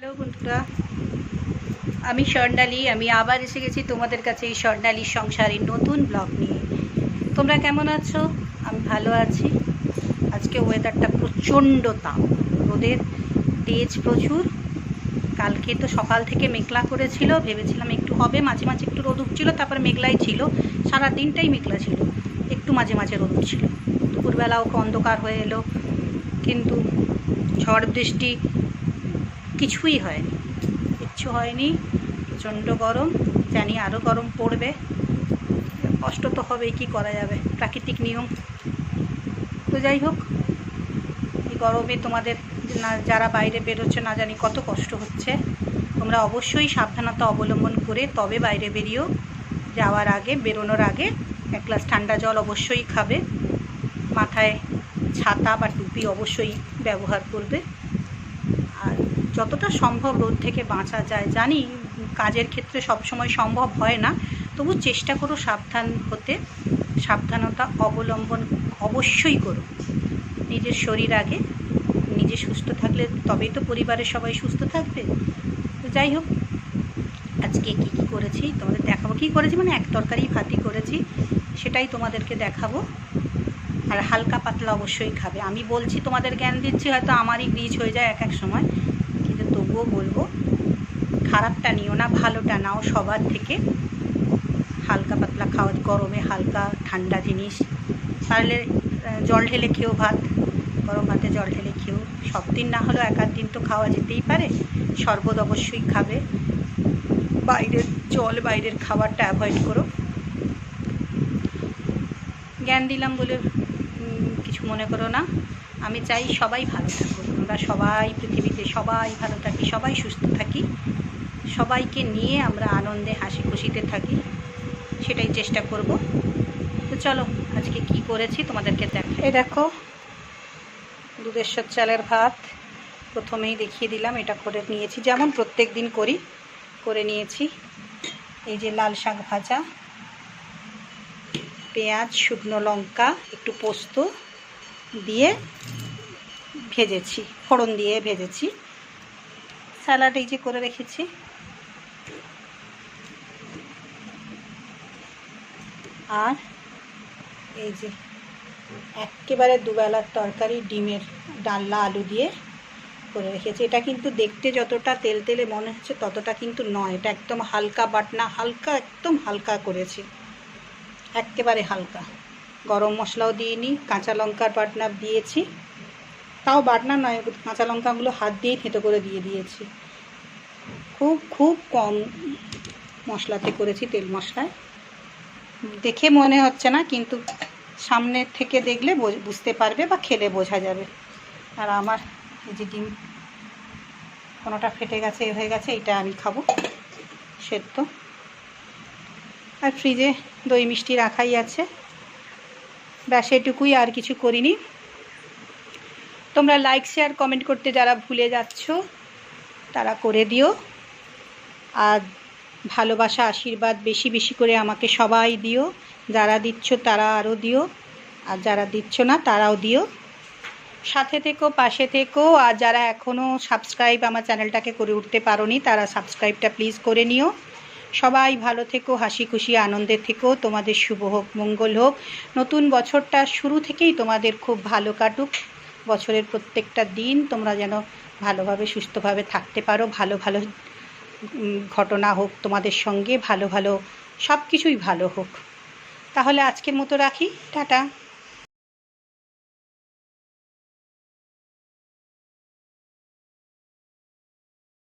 Hello বন্ধুরা, আমি স্বর্ণালী। আমি আবার এসে গেছি তোমাদের কাছে এই স্বর্ণালীর সংসারের নতুন ব্লগ নিয়ে। তোমরা কেমন আছো? আমি ভালো আছি। আজকে ওয়েদারটা প্রচণ্ড তাপ, রোদের তেজ প্রচুর। কালকে তো সকাল থেকে মেঘলা করেছিল, ভেবেছিলাম একটু হবে, মাঝে মাঝে একটু রোদ উঠছিল, তারপরে মেঘলাই ছিল, সারা দিনটাই মেঘলা ছিল, একটু মাঝে মাঝে রোদ উঠছিল। দুপুরবেলাও অন্ধকার হয়ে এলো, কিন্তু ঝড় বৃষ্টি কিছুই হয়নি, কিচ্ছু হয়নি। প্রচণ্ড গরম, জানি আরও গরম পড়বে, কষ্ট তো হবেই, কী করা যাবে, প্রাকৃতিক নিয়ম। তো যাই হোক, এই গরমে তোমাদের না যারা বাইরে বেরোচ্ছে না জানি কত কষ্ট হচ্ছে। তোমরা অবশ্যই সাবধানতা অবলম্বন করে তবে বাইরে বেরিয়েও। যাওয়ার আগে, বেরোনোর আগে এক গ্লাস ঠান্ডা জল অবশ্যই খাবে। মাথায় ছাতা বা টুপি অবশ্যই ব্যবহার করবে। আর যতটা সম্ভব রোদ থেকে বাঁচা যায়, জানি কাজের ক্ষেত্রে সবসময় সম্ভব হয় না, তবু চেষ্টা করো সাবধান হতে। সাবধানতা অবলম্বন অবশ্যই করো। নিজের শরীর আগে, নিজে সুস্থ থাকলে তবেই তো পরিবারের সবাই সুস্থ থাকবে। তো যাই হোক, আজকে কী কী করেছি তোমাদের দেখাবো। কী করেছি মানে এক তরকারি ভাতই করেছি, সেটাই তোমাদেরকে দেখাবো। আর হালকা পাতলা অবশ্যই খাবে। আমি বলছি, তোমাদের জ্ঞান দিচ্ছি, হয়তো আমারই গ্রিজ হয়ে যায় এক এক সময়, কিন্তু তবুও বলবো, খারাপটা নিও না, ভালোটা নাও সবার থেকে। হালকা পাতলা খাওয়া, গরমে হালকা ঠান্ডা জিনিস, পারলে জল ঢেলে খেও ভাত, গরম ভাতে জল ঢেলে খেও। সব দিন না হলেও এক আধ দিন তো খাওয়া যেতেই পারে। শরবত অবশ্যই খাবে। বাইরের জল, বাইরের খাবারটা অ্যাভয়েড করো। জ্ঞান দিলাম বলে কিছু মনে করো না। আমি চাই সবাই ভালো থাকুক, আমরা সবাই পৃথিবীতে সবাই ভালো থাকি, সবাই সুস্থ থাকি, সবাইকে নিয়ে আমরা আনন্দে হাসি খুশিতে থাকি, সেটাই চেষ্টা করব। তো চলো, আজকে কি করেছি তোমাদেরকে দেখাই। এই দেখো, দুধেশ্বর চালের ভাত প্রথমেই দেখিয়ে দিলাম। এটা করে নিয়েছি, যেমন প্রত্যেক দিন করি, করে নিয়েছি। এই যে লাল শাক ভাজা, পেঁয়াজ, শুকনো লঙ্কা, একটু পোস্ত দিয়ে ভেজেছি, ফোড়ন দিয়ে ভেজেছি। স্যালাড এই যে করে রেখেছি। আর এই যে একেবারে দুবেলার তরকারি, ডিমের ডালনা আলু দিয়ে করে রেখেছি। এটা কিন্তু দেখতে যতটা তেল তেলে মনে হচ্ছে ততটা কিন্তু নয়, এটা একদম হালকা বাটনা, হালকা, একদম হালকা করেছি, একেবারে হালকা। গরম মশলাও দিইনি, কাঁচা লঙ্কার বাটনা দিয়েছি, তাও বাটনা নয়, কাঁচা লঙ্কাগুলো হাত দিয়েই থেঁতো করে দিয়ে দিয়েছি। খুব খুব কম মশলাতে করেছি, তেল মশলায়। দেখে মনে হচ্ছে না, কিন্তু সামনে থেকে দেখলে বুঝতে পারবে বা খেলে বোঝা যাবে। আর আমার এই যে ডিম কোনোটা ফেটে গেছে, হয়ে গেছে, এটা আমি খাবো সেদ্ধ। আর ফ্রিজে দই মিষ্টি রাখাই আছে, ব্যাস এটুকুই, আর কিছু করিনি। তোমরা লাইক শেয়ার কমেন্ট করতে যারা ভুলে যাচ্ছ তারা করে দিও। আর ভালোবাসা আশীর্বাদ বেশি বেশি করে আমাকে সবাই দিও। যারা দিচ্ছ তারা আরও দিও, আর যারা দিচ্ছ না তারাও দিও। সাথে থেকো, পাশে থেকো। আর যারা এখনও সাবস্ক্রাইব আমার চ্যানেলটাকে করে উঠতে পারোনি, তারা সাবস্ক্রাইবটা প্লিজ করে নিও। সবাই ভালো থেকো, হাসি খুশি আনন্দে থেকো। তোমাদের শুভ হোক, মঙ্গল হোক। নতুন বছরটা শুরু থেকেই তোমাদের খুব ভালো কাটুক। বছরের প্রত্যেকটা দিন তোমরা যেন ভালোভাবে সুস্থভাবে থাকতে পারো, ভালো ভালো ঘটনা হোক তোমাদের সঙ্গে, ভালো ভালো সব কিছুই ভালো হোক। তাহলে আজকের মতো রাখি, টাটা।